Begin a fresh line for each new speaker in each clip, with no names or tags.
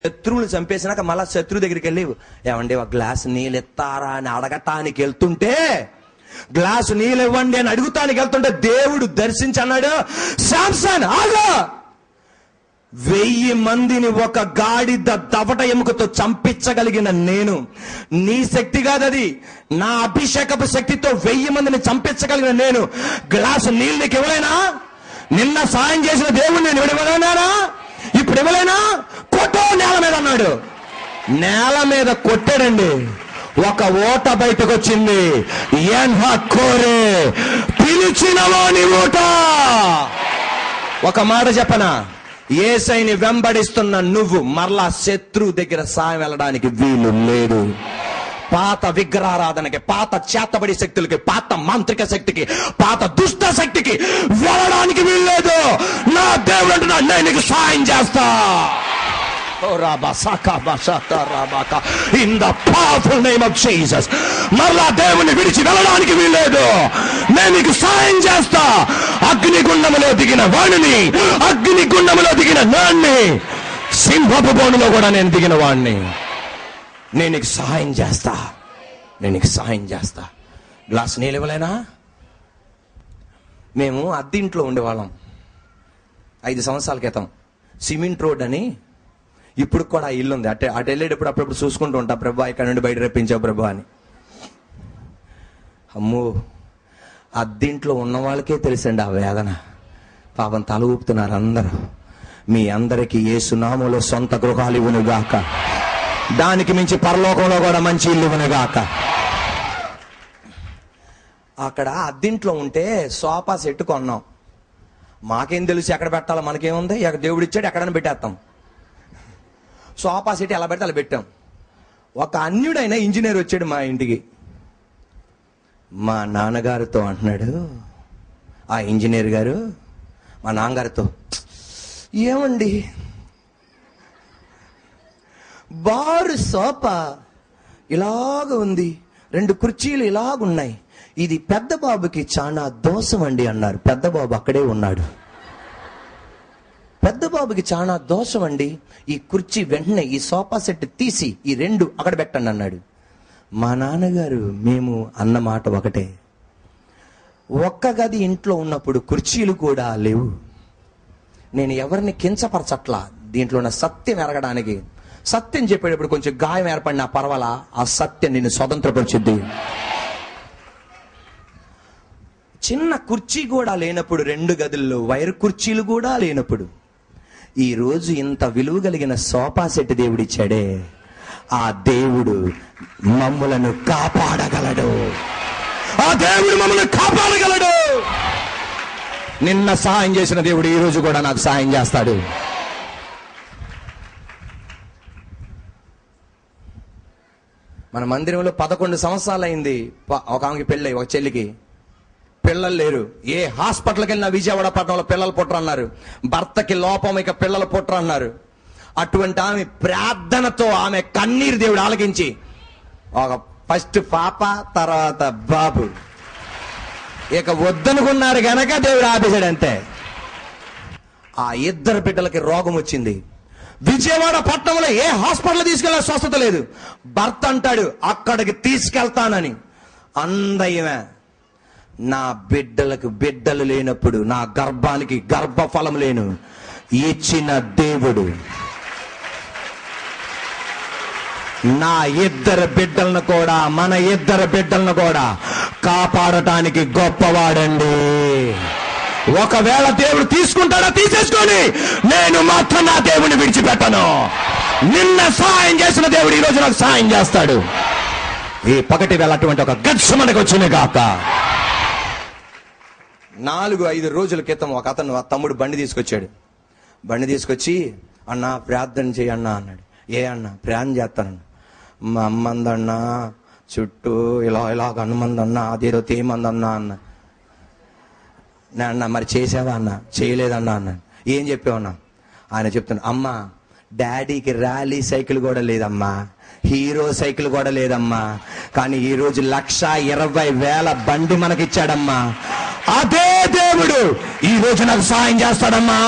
శత్రువులు చంపేసినాక మళ్ళా శత్రువు దగ్గరికి వెళ్ళి, ఏమండి ఒక గ్లాస్ నీళ్ళు ఇస్తారా అని అడగటానికి వెళ్తుంటే, గ్లాసు నీళ్ళు ఇవ్వండి అని అడుగుతానికి వెళ్తుంటే దేవుడు దర్శించి అన్నాడు, శాంసన్ ఆగా, 1000 మందిని ఒక గాడిద దవట ఎముకతో చంపించగలిగిన నేను, నీ శక్తి కాదది, నా అభిషేకపు శక్తితో 1000 మందిని చంపించగలిగిన నేను గ్లాసు నీళ్ళు నీకు ఇవ్వలేనా? నిన్న సాయం చేసిన దేవుడు నేను ఇవ్వలేనా? ఇప్పుడు ఇవ్వలేనా? కొట్టో నేల మీద అన్నాడు. నేల మీద కొట్టాడండి, ఒక ఓట బయటకు వచ్చింది. కోరే పిలిచిన వాని ఓట. ఒక మాట చెప్పనా, యేసయ్యని వెంబడిస్తున్న నువ్వు మరలా శత్రువు దగ్గర సాయం వెళ్ళడానికి వీలు లేదు. పాత విగ్రహారాధనకి, పాత చేతబడి శక్తులకి, పాత మాంత్రిక శక్తికి, పాత దుష్ట శక్తికి వెళ్ళడానికి వీల్లేదు. నా దేవుడు అంటున్నా, నేను నీకు సాయం చేస్తా. In the powerful name of Jesus. మరలా దేవుని విడిచి వెళ్ళడానికి వీల్లేదు. నేను నీకు సాయం చేస్తా. అగ్నిగుండములో దిగిన వాడిని, అగ్నిగుండములో దిగిన నాన్ని, సింహపు బోనులో కూడా నేను దిగిన వాడిని. నేను నీకు సహాయం చేస్తా, నేను నీకు సహాయం చేస్తా. గ్లాస్ నీళ్ళు ఇవ్వలేనా? మేము అద్దెంట్లో ఉండేవాళ్ళం 5 సంవత్సరాల క్రితం. సిమెంట్ రోడ్ అని, ఇప్పుడు కూడా ఇల్లు ఉంది. అటు వెళ్ళేటప్పుడు అప్పుడప్పుడు చూసుకుంటూ ఉంటా, ప్రభా ఇక్కడ నుండి బయట రప్పించావు ప్రభా అని. అమ్మో, అద్దెంట్లో ఉన్న వాళ్ళకే తెలుసండి ఆ వేదన. పాపం తల ఊపుతున్నారు అందరూ. మీ అందరికీ యేసు నామములో సొంత గృహాలు ఇవ్వనుగాక, దానికి మించి పరలోకంలో కూడా మంచి ఇల్లు ఇవ్వనుగాక. అక్కడ అద్దెంట్లో ఉంటే సోఫా సెట్ కొన్నాం. మాకేం తెలుసు ఎక్కడ పెట్టాలో, మనకేముంది, దేవుడు ఇచ్చాడు ఎక్కడైనా పెట్టేస్తాం. సోఫా సెట్ ఎలా పెడితే అలా పెట్టాం. ఒక అన్యుడైన ఇంజనీర్ వచ్చాడు మా ఇంటికి. మా నాన్నగారితో అంటున్నాడు, ఆ ఇంజనీర్ గారు మా నాన్నగారితో, ఏమండి బారు సోఫా ఇలాగ ఉంది, 2 కుర్చీలు ఇలాగున్నాయి, ఇది పెద్ద బాబుకి చాలా దోషం అండి అన్నారు. పెద్ద బాబు అక్కడే ఉన్నాడు. పెద్ద బాబుకి చాలా దోషం అండి, ఈ కుర్చీ వెంటనే ఈ సోఫా సెట్ తీసి ఈ 2 అక్కడ పెట్టండి అన్నాడు. మా నాన్నగారు మేము అన్న మాట ఒకటే. ఒక్క గది ఇంట్లో ఉన్నప్పుడు కుర్చీలు కూడా లేవు. నేను ఎవరిని కించపరచట్లా, దీంట్లో ఉన్న సత్యం ఎరగడానికి. సత్యం చెప్పేటప్పుడు కొంచెం గాయం ఏర్పడినా పర్వాలా, ఆ సత్యం నిన్ను స్వతంత్రపరిచిద్ది. చిన్న కుర్చీ కూడా లేనప్పుడు, 2 గదుల్లో వైర్ కుర్చీలు కూడా లేనప్పుడు, ఈ రోజు ఇంత విలువ కలిగిన సోఫా సెట్ దేవుడిచ్చాడే, ఆ దేవుడు మమ్ములను కాపాడగలడు. ఆ దేవుడు మమ్మల్ని కాపాడగలడు. నిన్న సహాయం చేసిన దేవుడు ఈ రోజు కూడా నాకు సహాయం చేస్తాడు. మన మందిరంలో 11 సంవత్సరాలు అయింది. ఒక ఆమెకి పెళ్ళి, ఒక చెల్లికి పిల్లలు లేరు. ఏ హాస్పిటల్కి వెళ్ళినా విజయవాడ పట్టణంలో పిల్లలు పుట్టరన్నారు. భర్తకి లోపం, ఇక పిల్లలు పుట్టరన్నారు. అటువంటి ఆమె ప్రార్థనతో, ఆమె కన్నీరు దేవుడు ఆలకించి, ఒక ఫస్ట్ పాప, తర్వాత బాబు, ఇక వద్దనుకున్నారు గనక దేవుడు ఆపేశాడు అంతే. ఆ 2 బిడ్డలకి రోగం వచ్చింది. విజయవాడ పట్టణంలో ఏ హాస్పిటల్ తీసుకెళ్ళే స్వస్థత లేదు. భర్త అంటాడు అక్కడికి తీసుకెళ్తానని. అందయమే, నా బిడ్డలకు బిడ్డలు లేనప్పుడు, నా గర్భానికి గర్భఫలం లేను ఇచ్చిన దేవుడు నా 2 బిడ్డలను కూడా, మన 2 బిడ్డలను కూడా కాపాడటానికి గొప్పవాడండి. ఒకవేళ దేవుడు తీసుకుంటాడా తీసేసుకొని, నేను మాత్రం నా దేవుడిని విడిచిపెట్టను. నిన్న సహాయం చేసిన దేవుడు ఈ రోజు నాకు సహాయం చేస్తాడు. ఈ పగటి వేళ అటువంటి ఒక గట్స్ మనకు వచ్చింది కాక. 4-5 రోజుల క్రితం ఒక అతను, తమ్ముడు బండి తీసుకొచ్చాడు. బండి తీసుకొచ్చి, అన్న ప్రార్థన చేయన్నా అన్నాడు. ఏ అన్న ప్రార్థన చేస్తానన్నా. మా అమ్మందన్నా చుట్టూ ఇలా హనుమందన్నా, అదేదో తేమందన్నా అన్న. అన్న మరి చేసావా అన్న? చేయలేదన్నా అన్నాను. ఏం చెప్పావన్నా? ఆయన చెప్తాను, అమ్మా డాడీకి ర్యాలీ సైకిల్ కూడా లేదమ్మా, హీరో సైకిల్ కూడా లేదమ్మా, కానీ ఈ రోజు 1,20,000 బండి మనకిచ్చాడమ్మా. అదే దేవుడు ఈ రోజు నాకు సహాయం చేస్తాడమ్మా,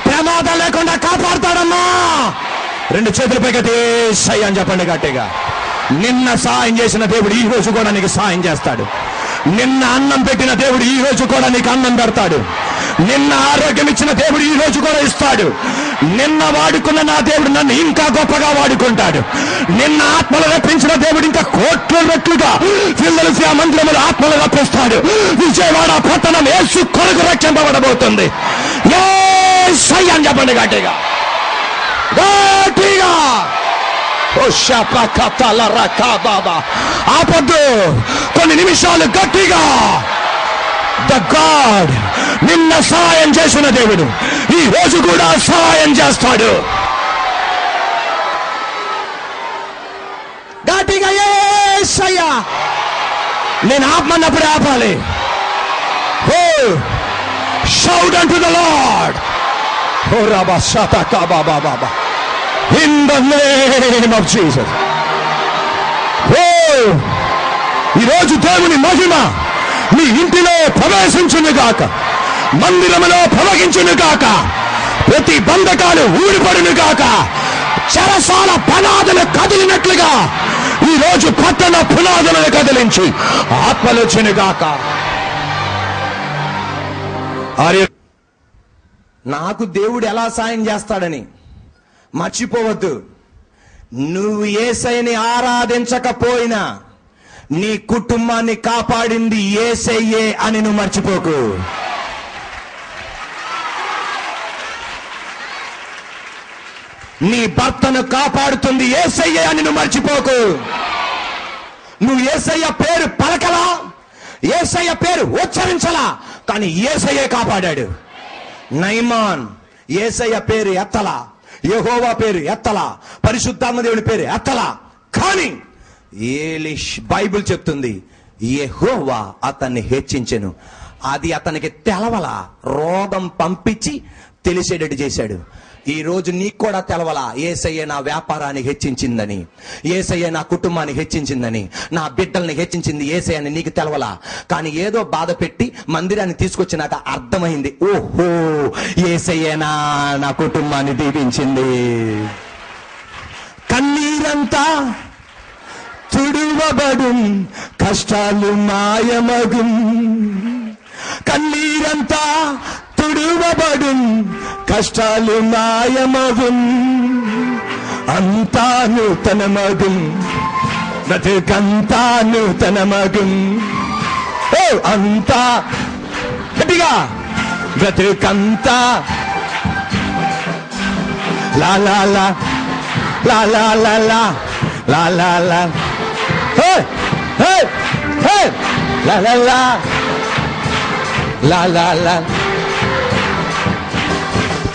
ప్రమాదం లేకుండా కాపాడతాడమ్మా. రెండు చేతుల పైకి యేసయ్యా అని చెప్పండి గట్టిగా. నిన్న సాయం చేసిన దేవుడు ఈ రోజు కూడా నీకు సాయం చేస్తాడు. నిన్న అన్నం పెట్టిన దేవుడు ఈ రోజు కూడా నీకు అన్నం పెడతాడు. నిన్న ఆరోగ్యం ఇచ్చిన దేవుడు ఈ రోజు కూడా ఇస్తాడు. నిన్న వాడుకున్న నా దేవుడు నన్ను ఇంకా గొప్పగా వాడుకుంటాడు. నిన్న ఆత్మలు రప్పించిన దేవుడు ఇంకా కోట్ల రెట్లుగా ఫిలదెల్ఫియా మందిరములు ఆత్మలు రప్పిస్తాడు. విజయవాడ పట్టణం యేసు కొరకు రక్షింపబడబోతుంది. యేసయ్యా అని చెప్పండి గట్టిగా గట్టిగా. ఆపద్దు, కొన్ని నిమిషాలు గట్టిగా. ద గాడ్ నిన్న సహాయం చేసిన దేవుడు ఈ రోజు కూడా సహాయం చేస్తాడు. గట్టిగా యేసయ్యా. నేను ఆపమన్నప్పుడే ఆపాలి. Oh shout unto the Lord. ఓ రబా షతకా బాబా బాబా. In the name of Jesus. ఈరోజు దేవుని మహిమ మీ ఇంటిలో ప్రవేశించును గాక, మందిరములో ప్రవహించును గాక, ప్రతి బంధకాలు ఊడిపడును గాక, చెరసాల పునాదులు కదిలినట్లుగా ఈరోజు పట్టణ పునాదులను కదిలించి ఆత్మలొచ్చును గాక. నాకు దేవుడు ఎలా సాయం చేస్తాడని మర్చిపోవద్దు. నువ్వు యేసయ్యని ఆరాధించకపోయినా నీ కుటుంబాన్ని కాపాడింది యేసయ్యే అని నువ్వు మర్చిపోకు. నీ భర్తను కాపాడుతుంది యేసయ్యే అని నువ్వు మర్చిపోకు. నువ్వు యేసయ్య పేరు పలకలా, యేసయ్య పేరు ఉచ్చరించలా, కానీ యేసయ్యే కాపాడాడు. నయమాన్ యేసయ్య పేరు ఎత్తలా, యెహోవా పేరు ఎత్తలా, పరిశుద్ధాత్మ దేవుని పేరు ఎత్తలా, కానీ ఏలీష్ బైబిల్ చెప్తుంది యెహోవా అతన్ని హెచ్చించెను. అది అతనికి తెలవలా, రోగం పంపించి తెలిసేటట్టు చేశాడు. ఈ రోజు నీకు కూడా తెలవలా, యేసయ్య నా వ్యాపారాన్ని హెచ్చించిందని, యేసయ్య నా కుటుంబాన్ని హెచ్చించిందని, నా బిడ్డల్ని హెచ్చించింది యేసయ్య అని నీకు తెలవలా. కానీ ఏదో బాధ పెట్టి మందిరాన్ని తీసుకొచ్చినాక అర్థమైంది, ఓహో యేసయ్యనా నా కుటుంబాన్ని దీవించింది. కన్నీరంతా తుడువబడుం, కష్టాలు మాయమగుం. కన్నీరంతా తుడువబడుం, కష్టాలు మాయమగుం. అంతా నూతనమగుం, బ్రతుకంతా నూతనమగుం. ఓ అంతా గట్టిగా, బ్రతుకంతా లా లా లా లా లా లా లా లా లా లా. హే హే హే లా లా లా లా లా లా.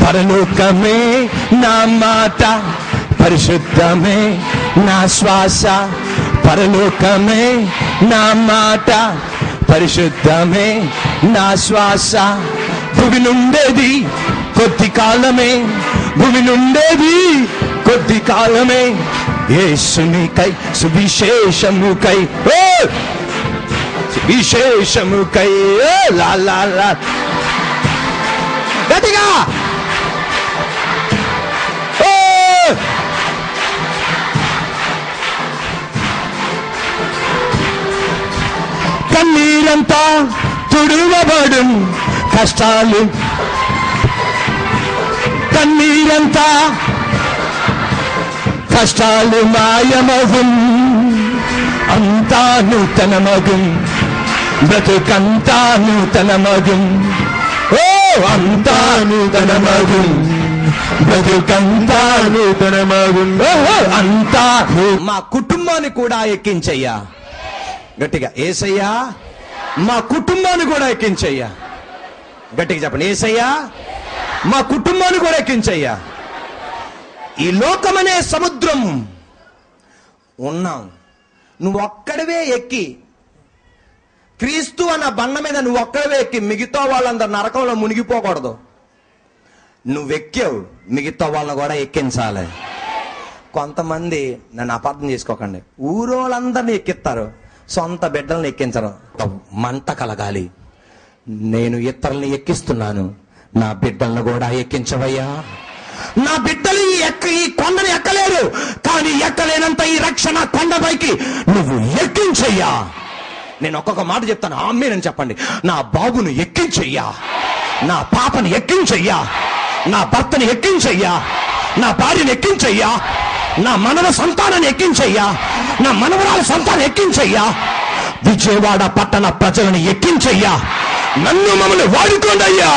పరలోకమే నా మాట, పరిశుద్ధమే నా శ్వాస. పరలోకమే నా మాట, పరిశుద్ధమే నా శ్వాస. భూమి నుండేది కొద్ది కాలమే, భూమి నుండేది కొద్ది కాలమే. యేసునికై సువిశేషముకై, ఓ విశేషముకై లా లా లా. గట్టిగా కన్నీరంతా తుడువబడు, కష్టాలు కన్నీరంతా కష్టాలు మాయమగుం. అంతా నూతనమగుం, బ్రతుకంతా నూతనమగుం. ఓ అంతా నూతనమగుం, బ్రతుకంతా నూతనమగుం. అంతా మా కుటుంబాన్ని కూడా ఎక్కించయ్యా. గట్టిగా యేసయ్యా మా కుటుంబాన్ని కూడా ఎక్కించయ్యా. గట్టిగా చెప్పండి, యేసయ్యా మా కుటుంబాన్ని కూడా ఎక్కించయ్యా. ఈ లోకమనే సముద్రం ఉన్నాం, నువ్వు ఒక్కడివే ఎక్కి, క్రీస్తు అన్న బండ మీద నువ్వు ఒక్కడివే ఎక్కి మిగతా వాళ్ళందరూ నరకంలో మునిగిపోకూడదు. నువ్వెక్కావు, మిగతా వాళ్ళని కూడా ఎక్కించాలి. కొంతమంది నన్ను అపార్థం చేసుకోకండి, ఊరోళ్ళందరినీ ఎక్కిస్తారు, సొంత బిడ్డల్ని ఎక్కించరు. మంట కలగాలి. నేను ఇతరుల్ని ఎక్కిస్తున్నాను, నా బిడ్డలను కూడా ఎక్కించవయ్యా. నా బిడ్డలు ఈ కొండను ఎక్కలేరు, కానీ ఎక్కలేనంత ఈ రక్షణ కొండపైకి నువ్వు ఎక్కించయ్యా. నేను ఒక్కొక్క మాట చెప్తాను, ఆమేన్ చెప్పండి. నా బాబును ఎక్కించయ్యా, నా పాపను ఎక్కించయ్యా, నా భర్తను ఎక్కించయ్యా, నా భార్యను ఎక్కించయ్యా, నా మనవ సంతానాన్ని ఎక్కించయ్యా, నా మనవరాల సంతానం ఎక్కించయ్యా, విజయవాడ పట్టణ ప్రజలను ఎక్కించయ్యా, నన్ను మమ్మల్ని వాడుకోండి అయ్యా.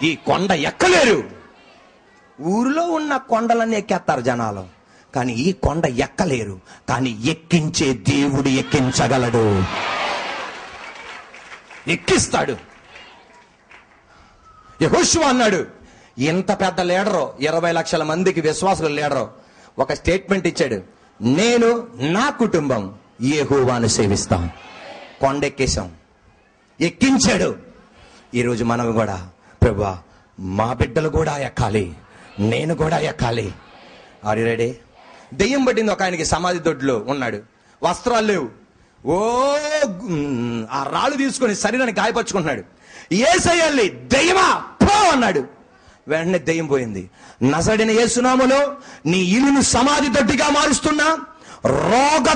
ఈ కొండ ఎక్కలేరు. ఊరిలో ఉన్న కొండలన్నీ ఎక్కేస్తారు జనాలు, కానీ ఈ కొండ ఎక్కలేరు. కానీ ఎక్కించే దేవుడు ఎక్కించగలడు, ఎక్కిస్తాడు. యెహోషువ అన్నాడు, ఎంత పెద్ద లీడరు, 20 లక్షల మందికి విశ్వాసుల లీడరు, ఒక స్టేట్మెంట్ ఇచ్చాడు, నేను నా కుటుంబం యెహోవాను సేవిస్తాం. కొండెక్కేశాం, ఎక్కించాడు. ఈరోజు మనం కూడా, ప్రభువా మా బిడ్డలు కూడా ఎక్కాలి, నేను కూడా ఎక్కాలి. Are you ready? దెయ్యం పట్టింది ఒక ఆయనకి, సమాధి దొడ్లో ఉన్నాడు, వస్త్రాలు లేవు. ఆ రాళ్ళు తీసుకొని శరీరాన్ని గాయపరుచుకుంటున్నాడు. యేసయ్యల్లి దెయ్యమా పో అన్నాడు. వెంటనే దెయ్యం పోయింది. నజరేయుడైన యేసు నామములో నీ ఇల్లును సమాధి దొడ్డిగా మారుస్తున్నా, రోగ